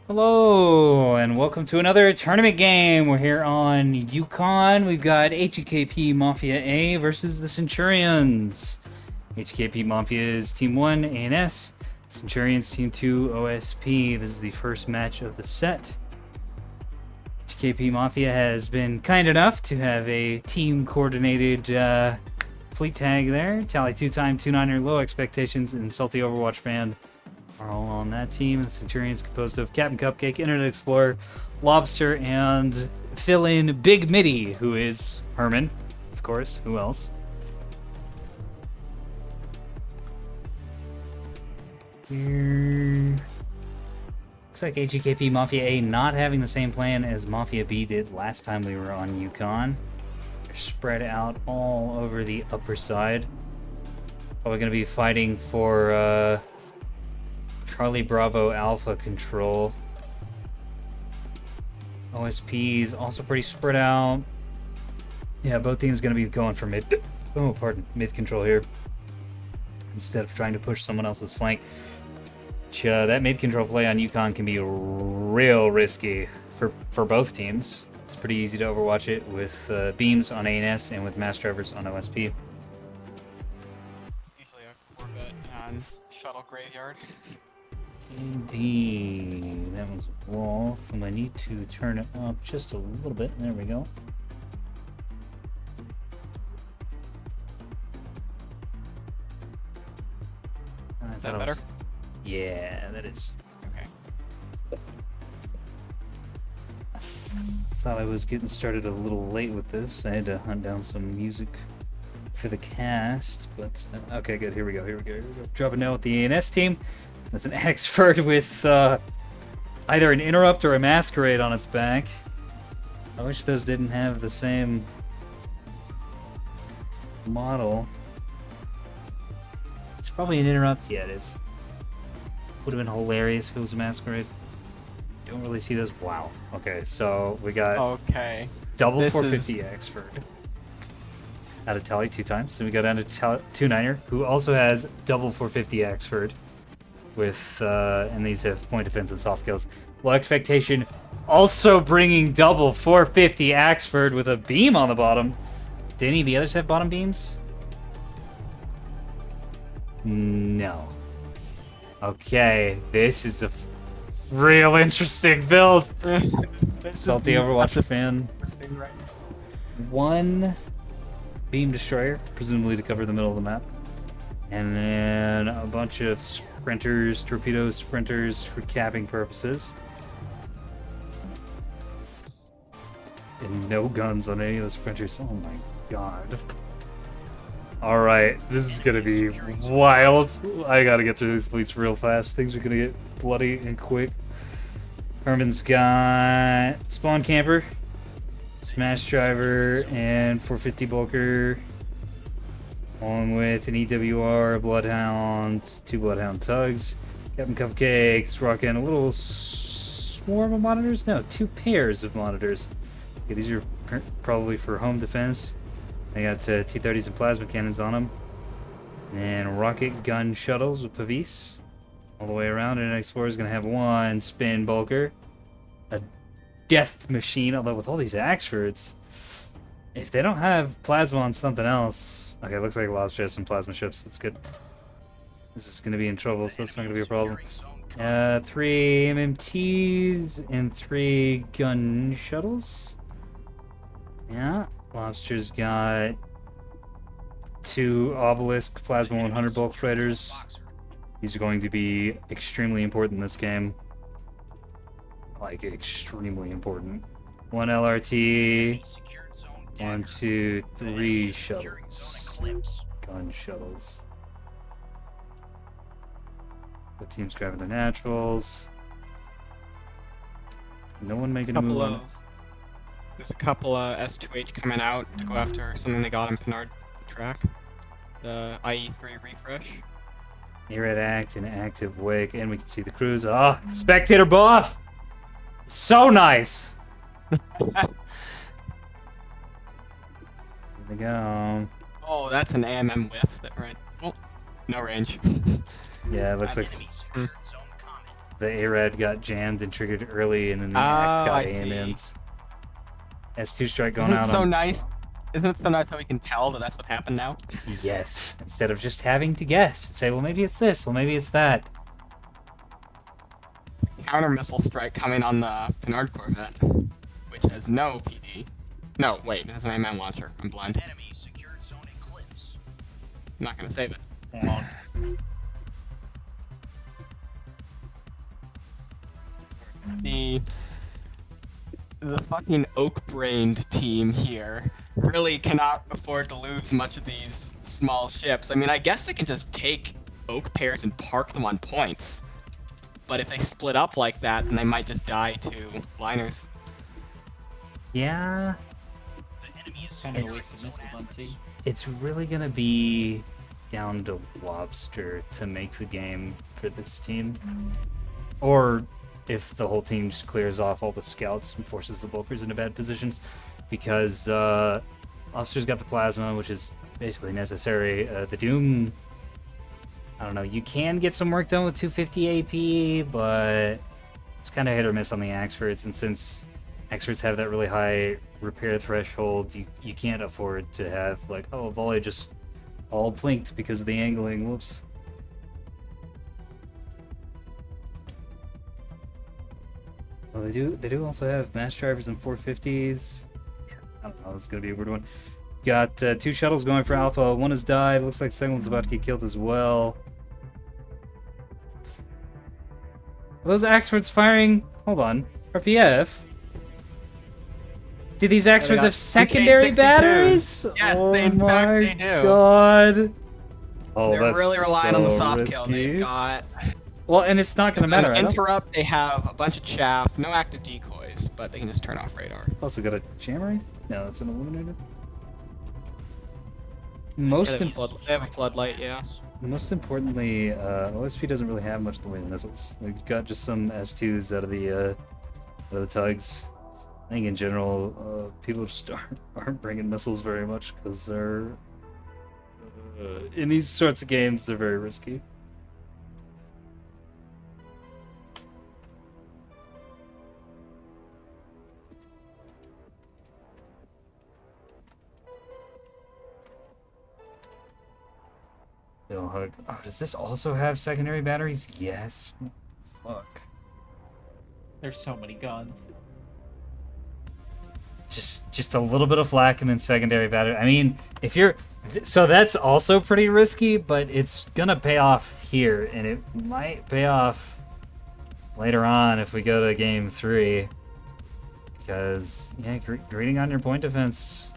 Hello, and welcome to another tournament game. We're here on Yukon. We've got HEKP Mafia A versus the Centurions. HEKP Mafia is Team 1, ANS. Centurions Team 2, OSP. This is the first match of the set. HEKP Mafia has been kind enough to have a team-coordinated fleet tag there. Tally 2-time, 2-9er, low expectations, and salty Overwatch fan are all on that team. The Centurions composed of Captain Cupcake, Internet Explorer, Lobster, and fill-in Big Midi, who is Herman, of course. Who else? Looks like HEKP Mafia A not having the same plan as Mafia B did last time we were on Yukon. They're spread out all over the upper side. Probably going to be fighting for Charlie Bravo Alpha control. OSP is also pretty spread out. Yeah, both teams going to be going for mid control here instead of trying to push someone else's flank. That mid control play on Yukon can be real risky for both teams. It's pretty easy to overwatch it with beams on ANS and with mass drivers on OSP. Usually a Corvette and shuttle graveyard. Indeed. That was Wolf, and I need to turn it up just a little bit. There we go. Is that better? Yeah, that is. Okay. Thought I was getting started a little late with this. I had to hunt down some music for the cast, but okay, good. Here we go. Dropping down with the ANS team. That's an Axford with either an Interrupt or a Masquerade on its back. I wish those didn't have the same model. It's probably an Interrupt. Yeah, it is. Would have been hilarious if it was a Masquerade. Don't really see those. Wow. Okay, so we got double 450 Axford out of Tally 2 times. Then we go down to 2-9er, who also has double 450 Axford. With and these have point defense and soft kills. Low expectation, also bringing double 450 Axford with a beam on the bottom. Did any of the others have bottom beams? No. Okay, this is a real interesting build. Salty Overwatch fan. One beam destroyer, presumably to cover the middle of the map, and then a bunch of sprinters, torpedo sprinters for capping purposes. And no guns on any of the sprinters. Oh my god. Alright, this is gonna be wild. I gotta get through these fleets real fast. Things are gonna get bloody and quick. Herman's got Spawn Camper, Smash Driver, and 450 Bulker. Along with an EWR, Bloodhound, 2 Bloodhound Tugs, Captain Cupcakes, rocking a little swarm of monitors? No, 2 pairs of monitors. Okay, these are probably for home defense. They got T-30s and plasma cannons on them. And rocket gun shuttles with Pavis all the way around. And an Explorer is going to have 1 spin bulker. A death machine, although with all these Axfords, if they don't have plasma on something else... Okay, looks like Lobster has some plasma ships. That's good. This is going to be in trouble, so that's not going to be a problem. 3 MMTs and 3 gun shuttles. Yeah, Lobster's got 2 Obelisk Plasma 100 bulk freighters. These are going to be extremely important in this game. Like, extremely important. 1 LRT. 1, 2, 3 shuttles. Gun shuttles. The team's grabbing the naturals. No one making a move on it. There's a couple S2H coming out to go after something they got on Pinard track. The IE3 refresh. Near act and active wake, and we can see the cruise. Ah, oh, spectator buff! So nice! There we go. Oh, that's an AMM whiff. That right? Oh, no range. Yeah, it looks like the ARAD got jammed and triggered early, and then the Oh, ACT got I see. AMM'd. S2 strike going Isn't it out so on... nice? Isn't it so nice how we can tell that that's what happened now? Yes, instead of just having to guess and say, well, maybe it's this, well, maybe it's that. Counter missile strike coming on the Pinard Corvette, which has no PD. No, wait, it has an AMM launcher. I'm blind. Enemy secured zone eclipse. I'm not gonna save it. Won't. The fucking oak-brained team here really cannot afford to lose much of these small ships. I mean, I guess they can just take oak pairs and park them on points. But if they split up like that, then they might just die to liners. Yeah, The enemy is Kind of a It's- waste of missiles on C. it's really going to be down to Lobster to make the game for this team. Or if the whole team just clears off all the scouts and forces the bulkers into bad positions. Because Lobster's got the plasma, which is basically necessary. The Doom, I don't know, you can get some work done with 250 AP, but it's kind of hit or miss on the Axfords. And since Axfords have that really high repair threshold, you can't afford to have, like, oh, volley just all plinked because of the angling. Whoops. Well, they do also have mass drivers and 450s. Yeah, I don't know, this is gonna be a weird one. Got 2 shuttles going for Alpha. One has died. Looks like the second one's about to get killed as well. Are those Axfords firing? Hold on. RPF? Do these Axfords got have secondary 2K62s. batteries? Yes, oh in my fact they do. god. Oh, They're that's really relying so on the soft risky. kill they've got. Well, and it's not gonna matter. I don't... Interrupt, they have a bunch of chaff, no active decoys, but they can just turn off radar. Also got a jammer? No, it's an illuminator. Most They have a floodlight, yeah. Most importantly, OSP doesn't really have much in the way of missiles. They've got just some S2s out of the tugs. I think in general, people just aren't bringing missiles very much because they're in these sorts of games they're very risky. They'll hug. Oh, does this also have secondary batteries? Yes. Fuck. There's so many guns. Just a little bit of flak and then secondary battery. I mean, if you're so that's also pretty risky, but it's gonna pay off here, and it might pay off later on if we go to game 3. Because yeah, greeting on your point defense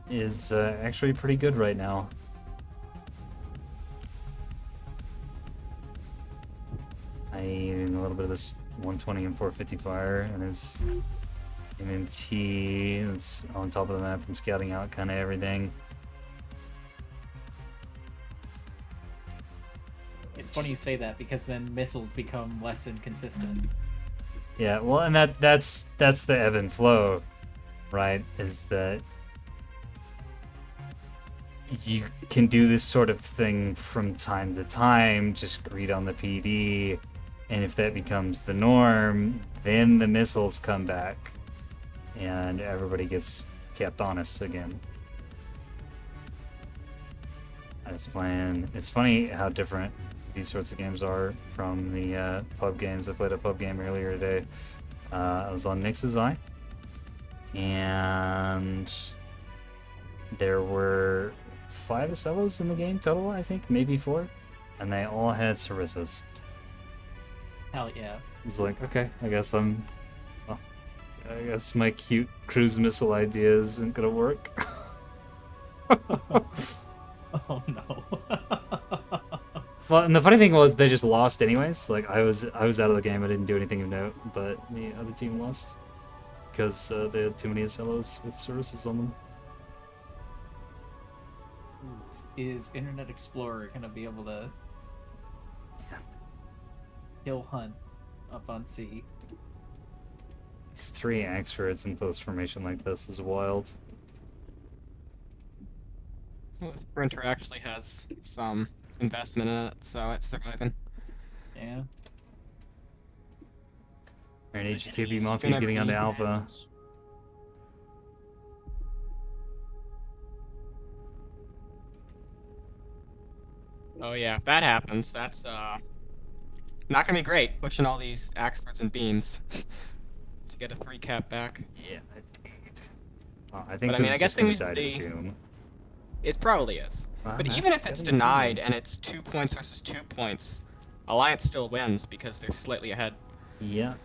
is actually pretty good right now. I need a little bit of this 120 and 450 fire, and his MMT that's on top of the map and scouting out kind of everything. It's funny you say that because then missiles become less inconsistent. Yeah, well, and that's the ebb and flow, right? Is that you can do this sort of thing from time to time, just greed on the PD, and if that becomes the norm, then the missiles come back, and everybody gets kept honest again. I was playing. It's funny how different these sorts of games are from the pub games. I played a pub game earlier today. I was on Nix's Eye, and there were 5 Acellos in the game total, I think, maybe 4, and they all had Sarissas. Hell yeah. It's like, okay, I guess I guess my cute cruise missile idea isn't gonna work. Oh no. Well, and the funny thing was they just lost anyways. Like I was out of the game. I didn't do anything of note, but the other team lost because they had too many Acellos with services on them. Is Internet Explorer gonna be able to kill Hunt up on C? These 3 Axfords in post formation like this is wild. Well, Sprinter actually has some investment in it, so it's surviving. Yeah. Alright, The HEKP enemy is Mafia gonna getting onto be- Alpha. Centurions. Oh yeah, if that happens, that's not gonna be great. Pushing all these experts and beams to get a 3-cap back. Yeah, indeed. I But think I this mean, I is guess just gonna things die to the Doom. it probably is. But even That's if it's gotta be Doom. denied and it's 2 points versus 2 points, Alliance still wins because they're slightly ahead. Yeah.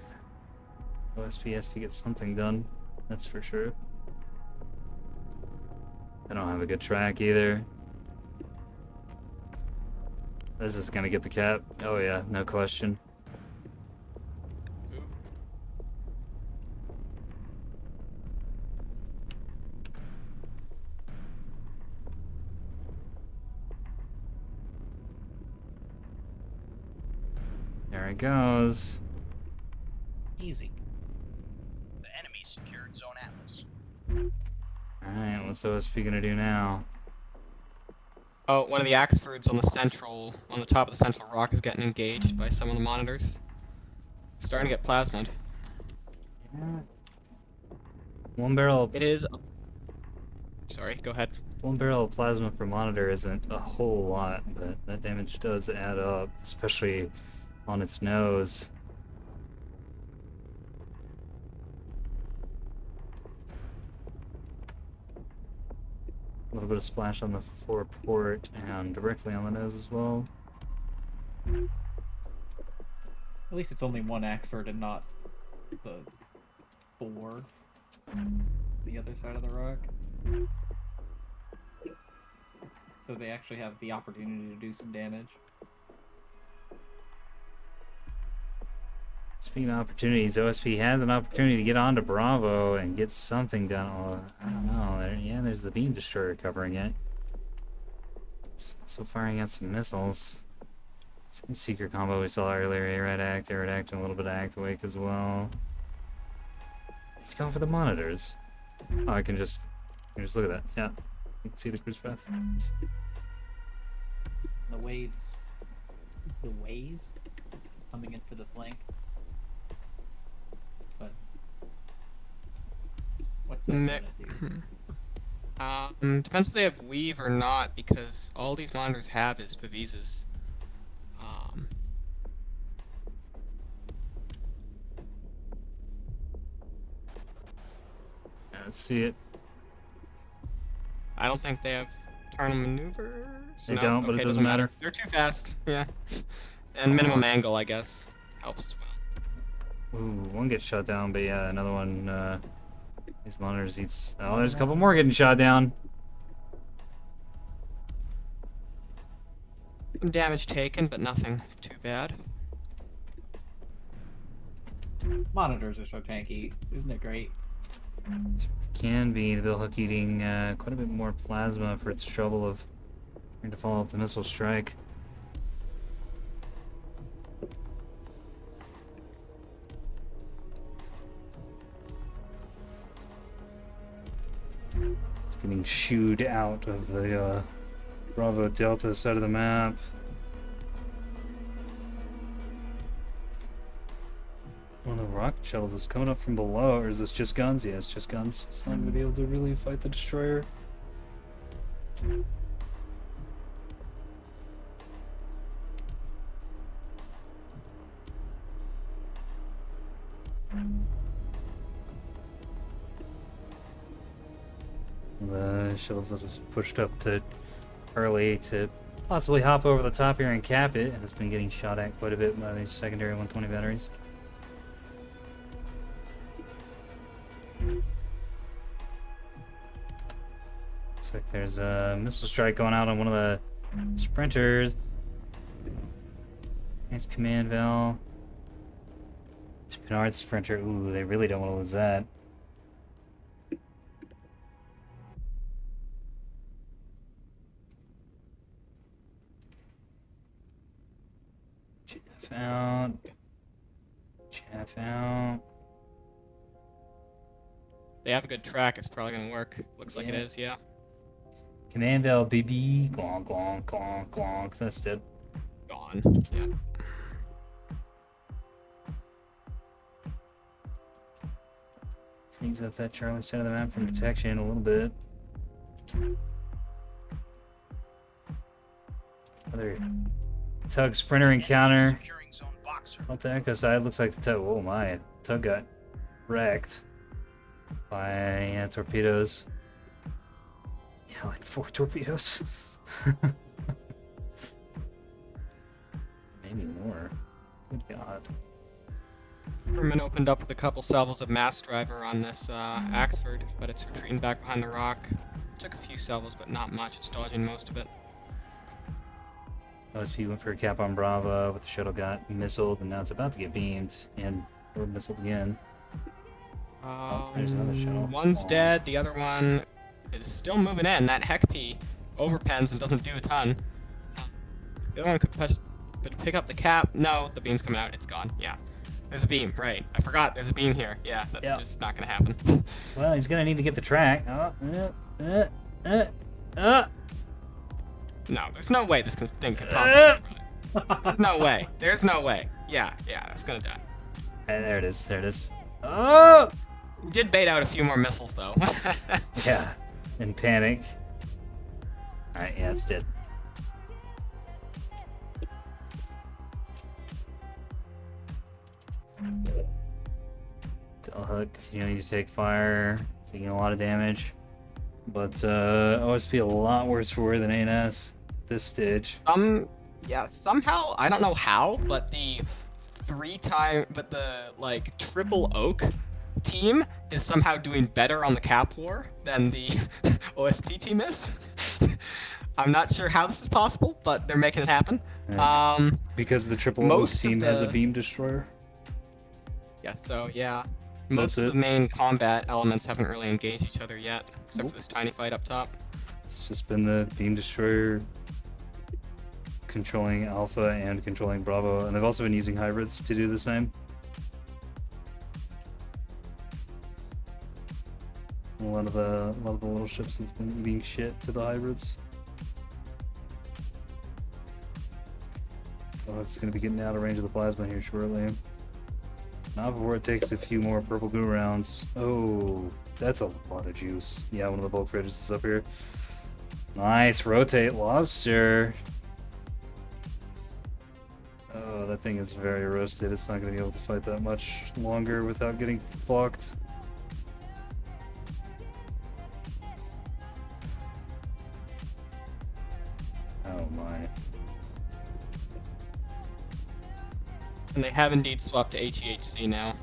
OSP has to get something done. That's for sure. They don't have a good track either. This is gonna get the cap. Oh yeah, no question. There it goes. Easy. The enemy secured Zone Atlas. Alright, what's OSP gonna do now? Oh, one of the Axfords on the top of the central rock is getting engaged by some of the monitors. Starting to get plasmid. Yeah. One barrel It is. Sorry, go ahead. One barrel of plasma per monitor isn't a whole lot, but that damage does add up, especially on its nose. A little bit of splash on the foreport and directly on the nose as well. At least it's only one Axford and not the 4. The other side of the rock. So they actually have the opportunity to do some damage. Speaking of opportunities, OSP has an opportunity to get onto Bravo and get something done. Oh, I don't know. Yeah, there's the beam destroyer covering it. Just also firing out some missiles. Same secret combo we saw earlier. ARAD act, and a little bit of act awake as well. He's going for the monitors. Oh, I can just look at that. Yeah, you can see the cruise path. The waves. The waves is coming in for the flank. But what's that gonna do? Depends if they have weave or not, because all these monitors have is Pavisas. Yeah, let's see it. I don't think they have turn maneuvers. They No? don't, but it Okay, doesn't matter. They're too fast. Yeah. And minimum angle, I guess, helps as well. Ooh, one gets shot down, but yeah, another one. These monitors eats. Oh, there's a couple more getting shot down. Some damage taken, but nothing too bad. Monitors are so tanky, isn't it great? Can be the Billhook eating quite a bit more plasma for its trouble of trying to follow up the missile strike. It's getting shooed out of the Bravo Delta side of the map. One of the rocket shells is coming up from below, or is this just guns? Yeah, it's just guns. It's not going to be able to really fight the destroyer. The shells that was pushed up to early to possibly hop over the top here and cap it, and it's been getting shot at quite a bit by these secondary 120 batteries. Looks like there's a missile strike going out on one of the sprinters. Nice command valve. It's Pinard sprinter. Ooh, they really don't want to lose that. Chaff out. Chaff out. They have a good track, it's probably gonna work. Looks like it Yeah. is, yeah. Command valve, BB. Glonk, glonk, glonk, glonk. That's dead. Gone. Yeah. Brings up that Charlie side of the map from detection a little bit. Another tug sprinter encounter. Securing zone boxer. Off the echo side, looks like the tug. Oh my, tug got wrecked by torpedoes. Yeah, like 4 torpedoes. Maybe more. Good God. Herman opened up with a couple salvos of mass driver on this Axford, but it's retreating back behind the rock. Took a few salvos, but not much. It's dodging most of it. OSP went for a cap on Bravo, but the shuttle got missiled, and now it's about to get beamed, and or missiled again. There's another shuttle. One's Aw. dead, the other one is still moving in. That HEKP overpens and doesn't do a ton. The other one could pick up the cap. No, the beam's coming out. It's gone. Yeah. There's a beam, right. I forgot there's a beam here. Yeah, that's Yep. just not going to happen. Well, he's gonna need to get the track. No, there's no way this thing could possibly survive. No way. There's no way. Yeah, that's going to die. There it is. There it is. Oh! Did bait out a few more missiles, though. Yeah. In panic. Alright, yeah, it's dead. Delhook continuing to take fire, taking a lot of damage. But OSP a lot worse for wear than ANS at this stage. Yeah, somehow, I don't know how, but the triple oak team is somehow doing better on the cap war than the OSP team is. I'm not sure how this is possible, but they're making it happen. Yeah. Because the triple oak most of team has a the- beam destroyer. Yeah, so yeah. That's Most of it. the main combat elements haven't really engaged each other yet, except Nope. for this tiny fight up top. It's just been the beam destroyer controlling Alpha and controlling Bravo, and they've also been using hybrids to do the same. A lot of the little ships have been eating shit to the hybrids. Oh, it's going to be getting out of range of the plasma here shortly. Not before it takes a few more purple goo rounds. Oh, that's a lot of juice. Yeah, one of the bulk fridges is up here. Nice, rotate lobster. Oh, that thing is very roasted. It's not going to be able to fight that much longer without getting fucked. Oh my. And they have indeed swapped to HEHC now.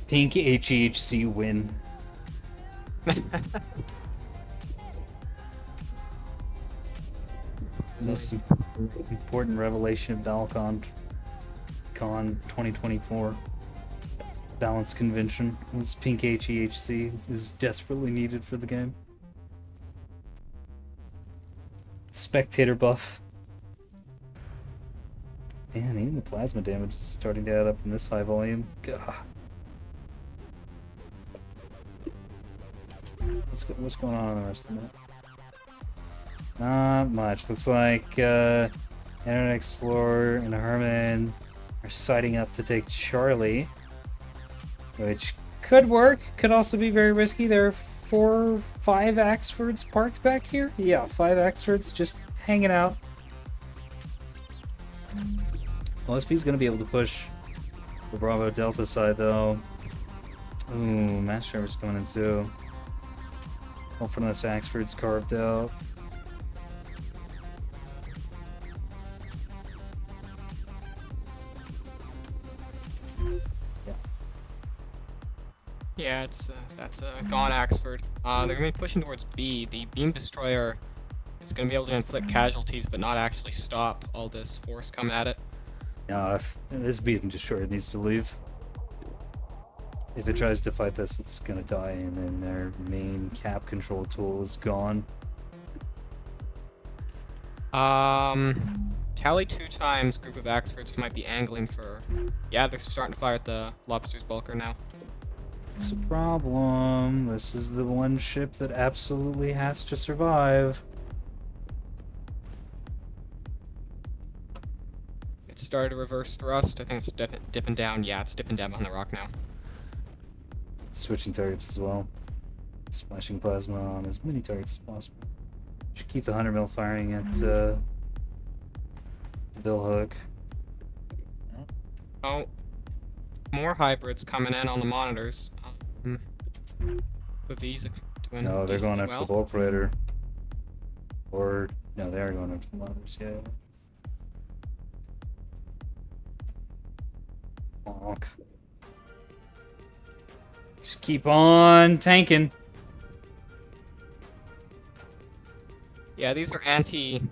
Pink HEHC win. Most important revelation of Balcon Con 2024 balance convention was pink HEHC is desperately needed for the game. Spectator buff. Man, even the plasma damage is starting to add up in this high volume. Gah. What's going on in the rest of the map? Not much. Looks like Internet Explorer and Herman are siding up to take Charlie, which could work. Could also be very risky. There are 5 Axfords parked back here. Yeah, 5 Axfords just hanging out. OSP is going to be able to push the Bravo Delta side though. Ooh, Mass Driver's coming in too. All from this Axford's carved out. Yeah, that's gone Axford. They're gonna be pushing towards B. The beam destroyer is gonna be able to inflict casualties, but not actually stop all this force coming at it. Yeah, if this beam destroyer needs to leave. If it tries to fight this, it's gonna die, and then their main cap control tool is gone. Tally 2 times group of Axfords might be angling for. Yeah, they're starting to fire at the Lobster's Bulker now. It's a problem. This is the one ship that absolutely has to survive. It started a reverse thrust. I think it's dipping down. Yeah, it's dipping down on the rock now. Switching targets as well. Splashing plasma on as many targets as possible. Should keep the 100 mil firing at the bill hook. Oh, more hybrids coming in on the monitors. But these are doing No, they're going decently after well. the bulk freighter. Or no, they are going after the monitors. Yeah. Bonk. Just keep on tanking. Yeah, these are anti-capper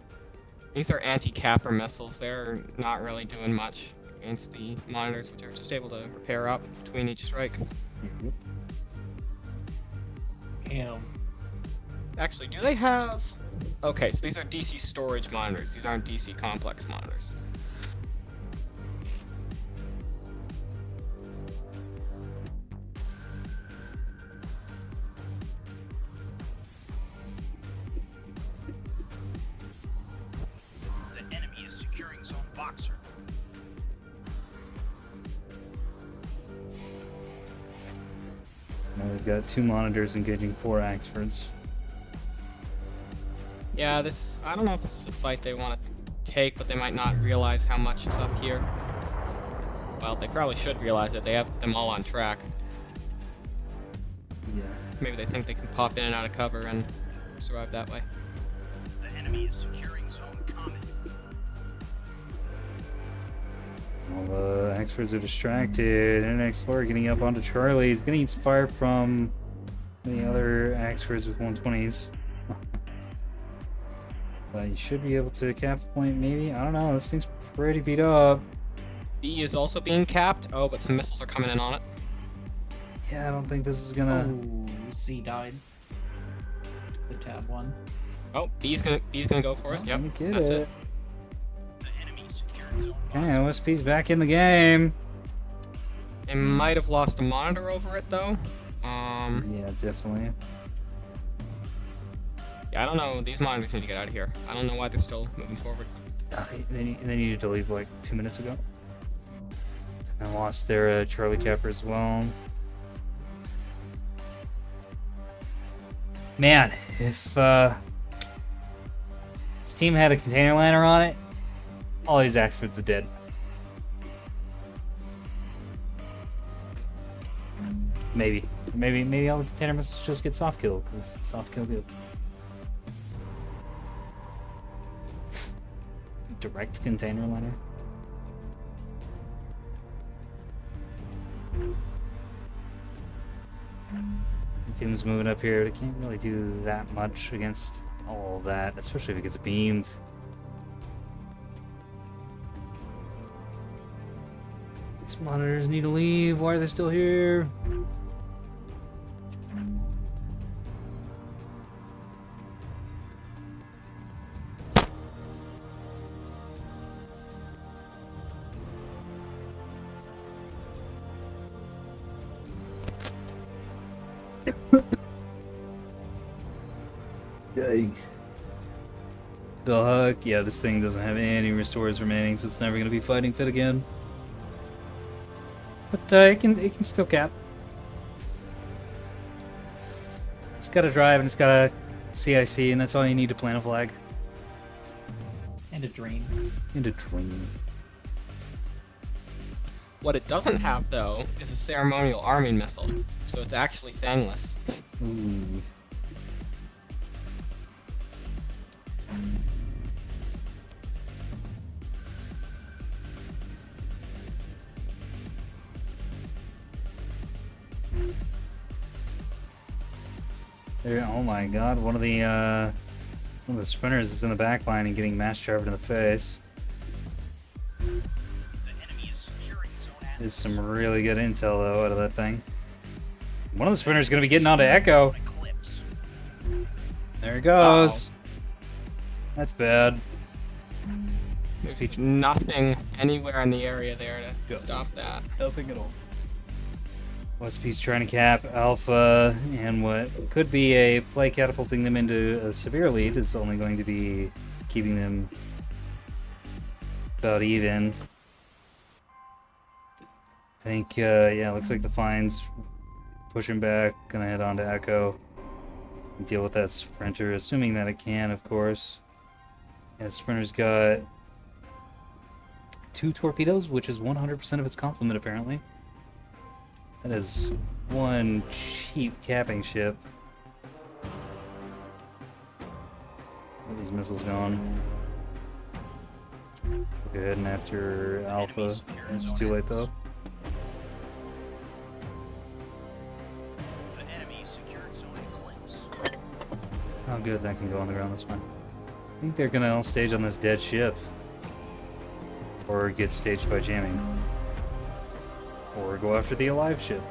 missiles. They're not really doing much against the monitors, which are just able to repair up between each strike. Damn. Actually, do they have... Okay, so these are DC storage monitors. These aren't DC complex monitors. The enemy is securing zone Boxer. Now we've got 2 monitors engaging 4 Axfords. Yeah, this... I don't know if this is a fight they want to take, but they might not realize how much is up here. Well, they probably should realize it. They have them all on track. Yeah. Maybe they think they can pop in and out of cover and survive that way. The enemy is securing zone Comet. All the Axfords are distracted. Internet Explorer getting up onto Charlie. He's gonna need some fire from the other Axfords with 120s. But you should be able to cap the point, maybe? I don't know. This thing's pretty beat up. B is also being capped. Oh, but some missiles are coming in on it. Yeah, I don't think this is gonna. Oh, C died. The tab one. Oh, B's gonna go for it. Yep, Gonna get that's it. it. The enemy secured zone Okay, Boxer. OSP's back in the game. They might have lost a monitor over it though. Yeah, definitely. Yeah, I don't know. These monitors need to get out of here. I don't know why they're still moving forward. They needed to leave like 2 minutes ago. And lost their Charlie Capper as well. Man, if this team had a container liner on it, all these Axfords are dead. Maybe all the container missiles just get soft kill, because soft kill good. Direct container liner. The team's moving up here. They can't really do that much against all that, especially if it gets beamed. These monitors need to leave. Why are they still here? Dang. Bill Huck, yeah, this thing doesn't have any restores remaining, so it's never gonna be fighting fit again. But it can still cap. It's got a drive and it's got a CIC, and that's all you need to plant a flag. And a drain. And a dream. What it doesn't have though is a ceremonial arming missile, so it's actually fangless. Ooh. There, oh my god, one of the sprinters is in the back line and getting mass charged in the face. The enemy is securing zone Atlas. There's some really good intel though out of that thing. One of the sprinters is gonna be getting onto Echo. Zone Eclipse. There it goes. That's bad. There's nothing anywhere in the area there to Go. stop that. Nothing at all. OSP's trying to cap Alpha, and what could be a play catapulting them into a severe lead is only going to be keeping them about even. think, yeah, looks like the Fine's pushing back, gonna head on to Echo and deal with that Sprinter, assuming that it can, of course. Yeah, Sprinter's got 2 torpedoes, which is 100% of its complement, apparently. That is one cheap capping ship. All these missiles going. Go ahead and after Alpha. It's too late though. The enemy secured zone Eclipse. Oh good, that can go on the ground, that's fine. I think they're gonna all stage on this dead ship. Or get staged by jamming. Or go after the alive ship.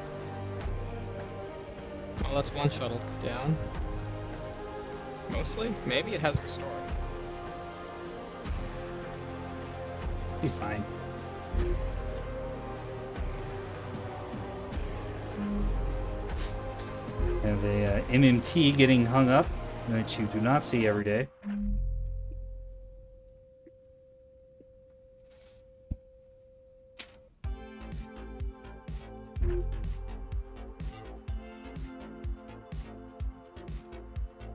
Oh, that's one shuttle down. Mostly? Maybe it has restored. He's fine. Have a MMT getting hung up, which you do not see every day.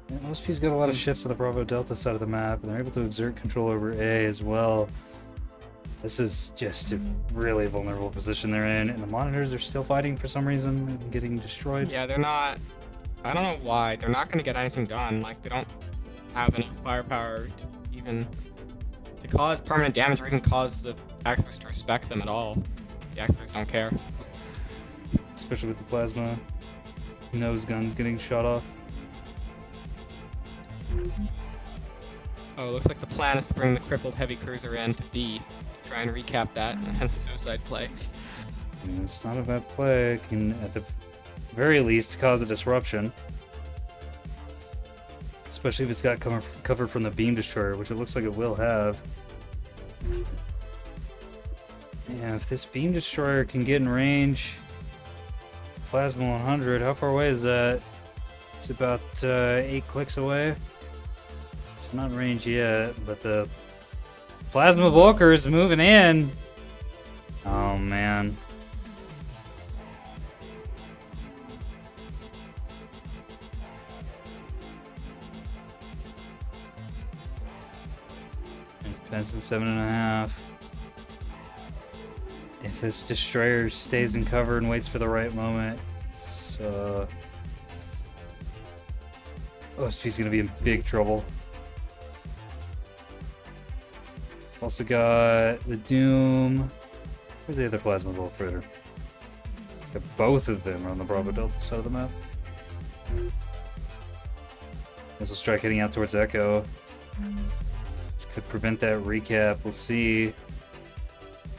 Yeah, OSP's got a lot of ships on the Bravo Delta side of the map, and they're able to exert control over A as well. This is just a really vulnerable position they're in, and the monitors are still fighting for some reason and getting destroyed. Yeah, they're not. I don't know why. They're not going to get anything done. Like, they don't have enough firepower to even to cause permanent damage or even cause the Axis to respect them at all. The Axis don't care. Especially with the plasma nose guns getting shot off. Oh, it looks like the plan is to bring the crippled heavy cruiser in to B. Try and recap that and suicide play. It's not a bad play. It can, at the very least, cause a disruption. Especially if it's got cover from the beam destroyer, which it looks like it will have. Yeah, if this beam destroyer can get in range, Plasma 100, how far away is that? It's about 8 clicks away. It's not in range yet, but the Plasma Bulker's moving in. Oh, man. Defense at 7.5. If this destroyer stays in cover and waits for the right moment, it's, OSP's gonna be in big trouble. Also got the Doom. Where's the other Plasma Bolt Freighter? Got both of them on the Bravo Delta side of the map. Missile strike heading out towards Echo. Which could prevent that recap. We'll see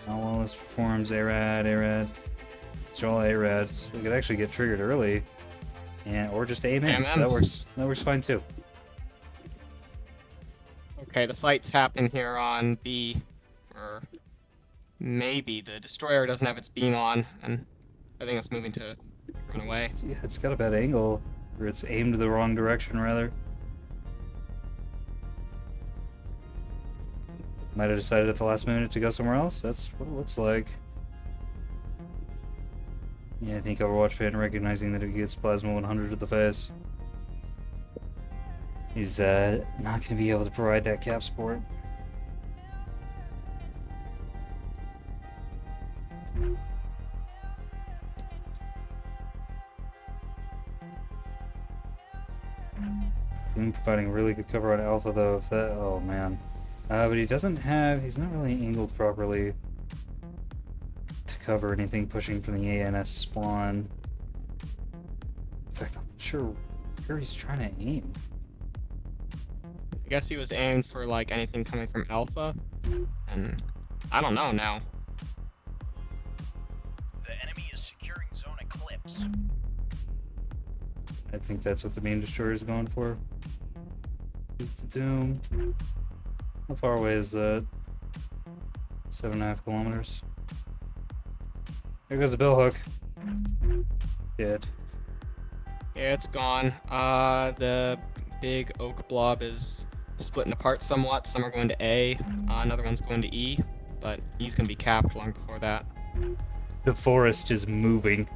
how well this performs. ARAD. These are all ARADs. So they could actually get triggered early. And or just aim in. That works fine too. Okay, the fight's happening here on B, or maybe the destroyer doesn't have its beam on, and I think it's moving to run away. Yeah, it's got a bad angle, or it's aimed the wrong direction rather. Might have decided at the last minute to go somewhere else. That's what it looks like. Yeah, I think Overwatch fan recognizing that if he gets Plasma 100 to the face, he's not going to be able to provide that cap support. Doom providing really good cover on Alpha though. If that, oh man. But he doesn't have, he's not really angled properly to cover anything pushing from the ANS spawn. In fact, I'm not sure where he's trying to aim. I guess he was aimed for like anything coming from Alpha, and I don't know now. The enemy is securing zone Eclipse. I think that's what the main destroyer is going for. Is the Doom. How far away is that? 7.5 kilometers. There goes the billhook. Dead. Yeah, it's gone. The big oak blob is splitting apart somewhat. Some are going to A, another one's going to E, but E's going to be capped long before that. The forest is moving.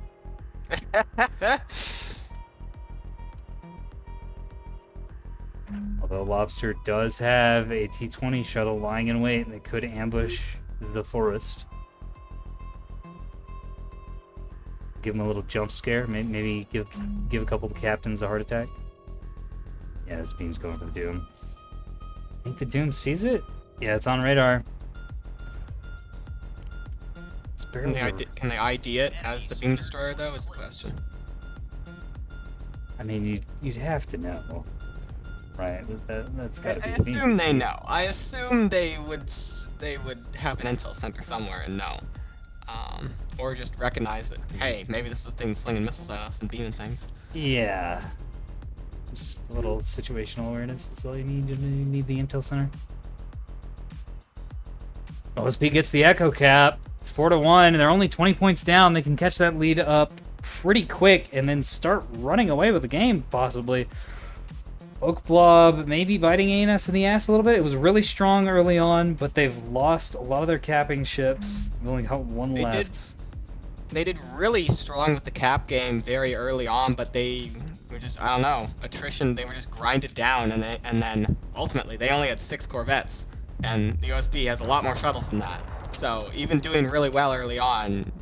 Although Lobster does have a T-20 shuttle lying in wait, and they could ambush the forest. Give them a little jump scare. Maybe give a couple of the captains a heart attack. Yeah, this beam's going for the Doom. I think the Doom sees it? Yeah, it's on radar. Can they ID it as the beam destroyer, though, is the question. I mean, you'd have to know. Right, that's gotta be I a beam. assume they know. I assume they would have an intel center somewhere and know. Or just recognize that, hey, maybe this is the thing slinging missiles at us and beaming things. Yeah. Just a little situational awareness is all you need. You need the intel center. OSP gets the Echo Cap. It's 4-1, and they're only 20 points down. They can catch that lead up pretty quick and then start running away with the game, possibly. Oak Blob maybe biting ANS in the ass a little bit. It was really strong early on, but they've lost a lot of their capping ships. They've only got one left. They did really strong with the cap game very early on, but they were just, I don't know, attrition. They were just grinded down, and then ultimately they only had 6 corvettes, and the OSP has a lot more shuttles than that. So even doing really well early on,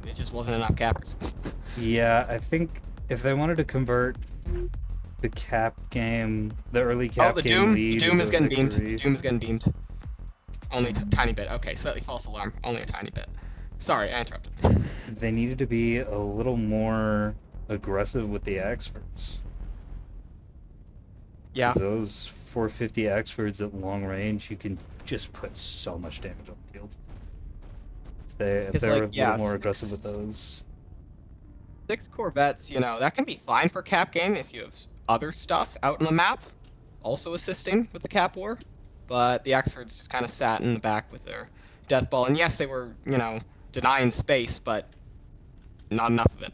it just wasn't enough cappers. Yeah, I think if they wanted to convert the cap game, the early cap game lead, the Doom is getting beamed. victory. The Doom is getting beamed. Only a tiny bit. Okay, slightly false alarm. Only a tiny bit. Sorry, I interrupted. They needed to be a little more aggressive with the experts. Yeah. Those 450 experts at long range, you can just put so much damage on the field. If they were a little more aggressive with those. 6 corvettes, you know, that can be fine for cap game if you have other stuff out on the map also assisting with the cap war. But the experts just kind of sat in the back with their death ball. And yes, they were, you know, denying space, but not enough of it.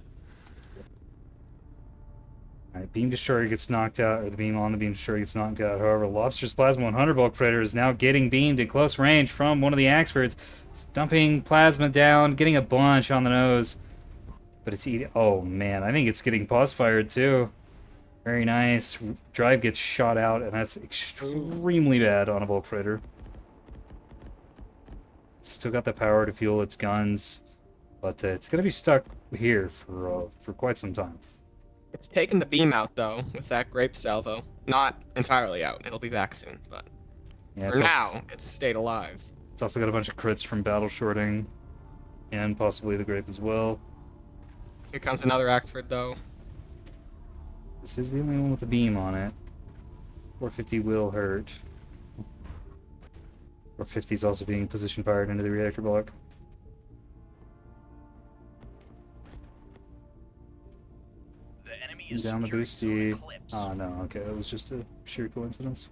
Alright, Beam Destroyer gets knocked out, or the beam on the Beam Destroyer gets knocked out. However, Lobster's Plasma 100 Bulk Freighter is now getting beamed at close range from one of the experts. It's dumping plasma down, getting a bunch on the nose. But it's eating. Oh man, I think it's getting pause fired too. Very nice. Drive gets shot out, and that's extremely bad on a bulk freighter. It's still got the power to fuel its guns, but it's gonna be stuck here for quite some time. It's taken the beam out though with that grape salvo. Not entirely out. It'll be back soon, but Yeah, for now, it's stayed alive. It's also got a bunch of crits from battle shorting, and possibly the grape as well. Here comes another Axford though. This is the only one with a beam on it. 450 will hurt. 450 is also being position fired into the reactor block. The enemy is Down the securing zone boosty. Eclipse. Oh no, okay, that was just a sheer coincidence.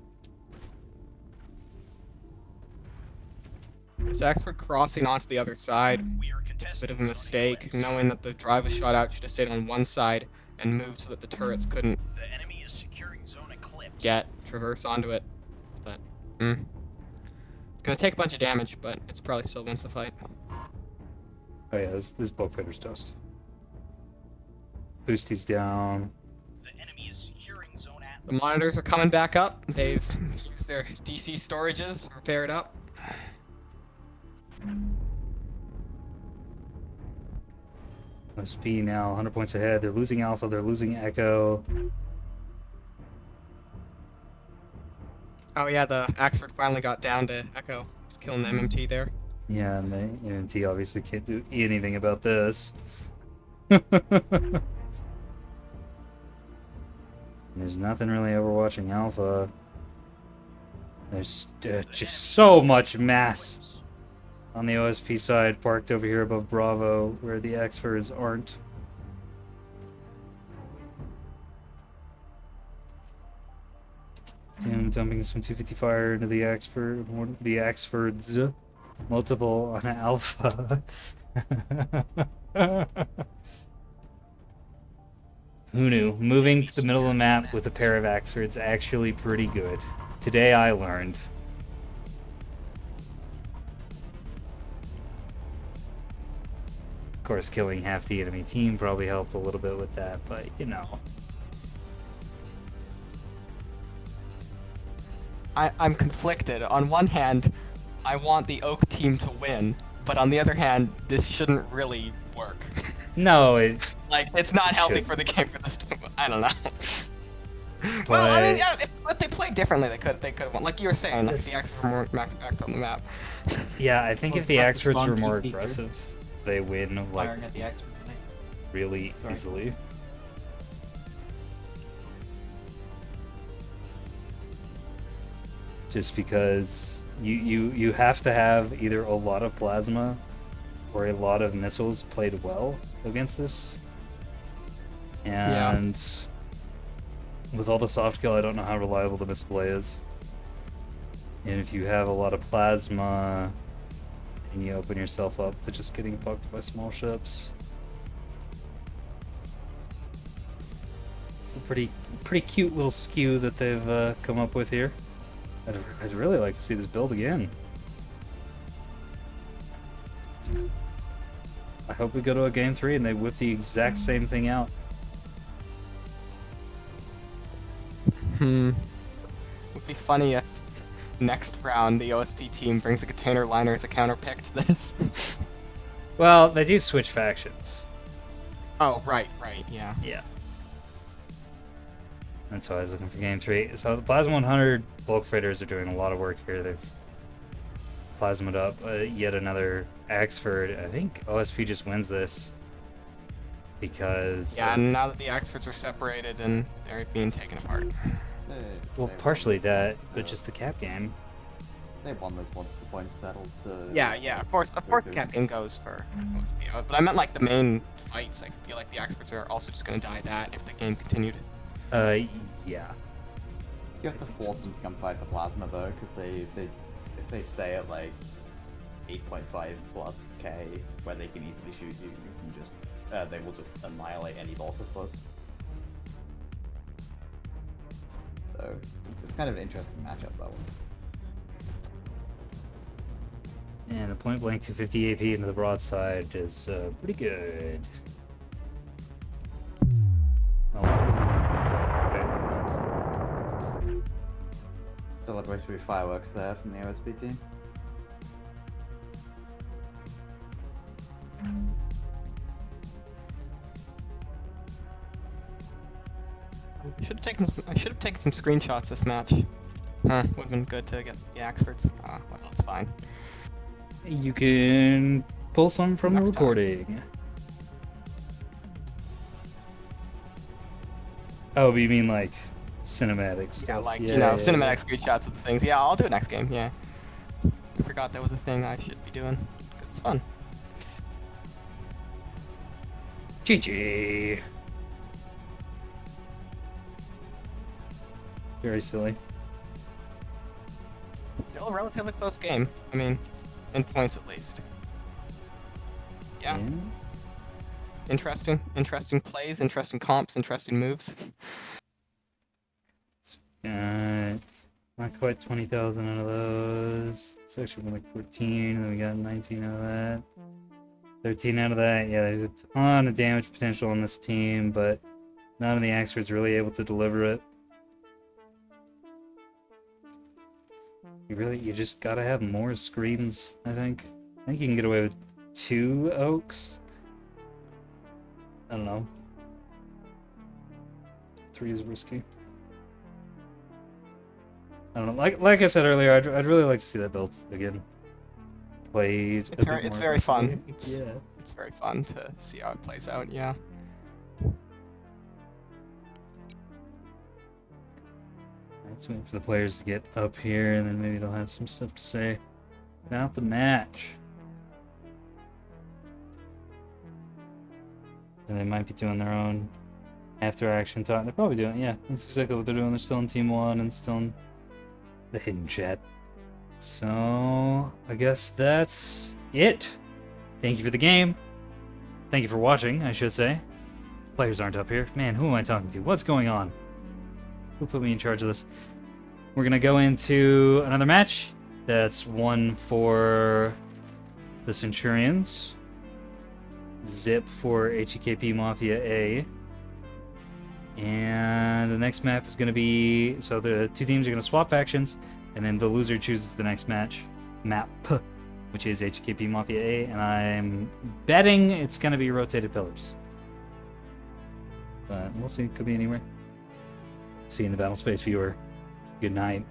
This Axford crossing onto the other side. We are It's a contesting bit of a zone mistake, Eclipse. knowing that the drive was shot out, should have stayed on one side and moved so that the turrets couldn't The enemy is securing zone Eclipse. traverse onto it. But, it's gonna take a bunch of damage, but it's probably still wins the fight. Oh yeah, this bulk fighter's toast. Boosty's down. The enemy is securing zone Atlas. The monitors are coming back up. They've used their DC storages, repaired up. SP now 100 points ahead. They're losing Alpha, they're losing Echo. Oh yeah, the Axford finally got down to Echo. It's killing the MMT there. Yeah, and the MMT obviously can't do anything about this. There's nothing really overwatching Alpha. There's just so much mass on the OSP side parked over here above Bravo where the Exfers aren't. Doom dumping some 250 fire into the Axfords. Multiple on Alpha. Who knew? Moving to the middle of the map with a pair of Axfords actually pretty good. Today I learned. Of course, killing half the enemy team probably helped a little bit with that, but you know. I'm conflicted. On one hand, I want the Oak team to win, but on the other hand, this shouldn't really work. No, it. Like, it's not It healthy shouldn't. for the game for this to. I don't know. Well, I mean, But- yeah, if they played differently, they could have won. Like you were saying, like, if the It's- Axes were more backed on the map. Yeah, I think Well, if the practice experts on were more PvP here. aggressive, they win like Firing at the experts tonight. really Sorry. easily. Just because you have to have either a lot of plasma or a lot of missiles played well against this. Yeah. And with all the soft kill, I don't know how reliable the missile play is. And if you have a lot of plasma and you open yourself up to just getting fucked by small ships. It's a pretty cute little skew that they've come up with here. I'd really like to see this build again. I hope we go to a game 3 and they whip the exact same thing out. Would be funny if next round the OSP team brings a container liner as a counter pick to this. Well, they do switch factions. Oh, right, yeah. Yeah. That's why I was looking for game 3. So the Plasma 100 bulk freighters are doing a lot of work here. They've plasmaed up yet another Axford. I think OSP just wins this because Yeah, of- and now that the experts are separated and they're being taken apart. well, They partially won this that, once but the- just the cap game. They won this once the points settled to. Yeah, of course the captain goes for OSP. But I meant like the main fights. I feel like the experts are also just gonna die that if the game continued. Yeah. You have to force them to come fight the plasma though, because if they stay at like 8.5 plus K, where they can easily shoot you, you can just they will just annihilate any bulk of plus. So it's kind of an interesting matchup, that one. And a point blank 250 AP into the broadside is pretty good. Oh. Okay. Celebratory fireworks there from the OSP team. I should have taken some screenshots this match. Would have been good to get the experts. Well, it's fine. You can pull some from the Next time. recording. Oh, you mean like cinematic stuff? Yeah, like Yeah, you know, yeah, cinematic screenshots of the things. Yeah, I'll do it next game. Yeah. I forgot that was a thing I should be doing. It's fun. GG. Very silly. Still a relatively close game. I mean, in points at least. Yeah. Interesting plays, interesting comps, interesting moves. Not quite 20,000 out of those. It's actually more like 14, and then we got 19 out of that. 13 out of that. Yeah, there's a ton of damage potential on this team, but none of the experts really able to deliver it. You just gotta have more screens, I think. I think you can get away with 2 oaks. I don't know. 3 is risky. I don't know. Like I said earlier, I'd really like to see that build again. Played. It's very fun. Yeah. It's very fun to see how it plays out. Yeah. Let's wait for the players to get up here, and then maybe they'll have some stuff to say about the match. And they might be doing their own after-action talk. They're probably doing, yeah, that's exactly what they're doing. They're still in Team 1 and still in the hidden chat. So, I guess that's it. Thank you for the game. Thank you for watching, I should say. Players aren't up here. Man, who am I talking to? What's going on? Who put me in charge of this? We're gonna go into another match. That's one for the Centurions. zip for HEKP Mafia A. And the next map is going to be... So the two teams are going to swap factions, and then the loser chooses the next map, which is HEKP Mafia A, and I'm betting it's going to be rotated pillars. But we'll see. Could be anywhere. See you in the battle space, viewer. Good night.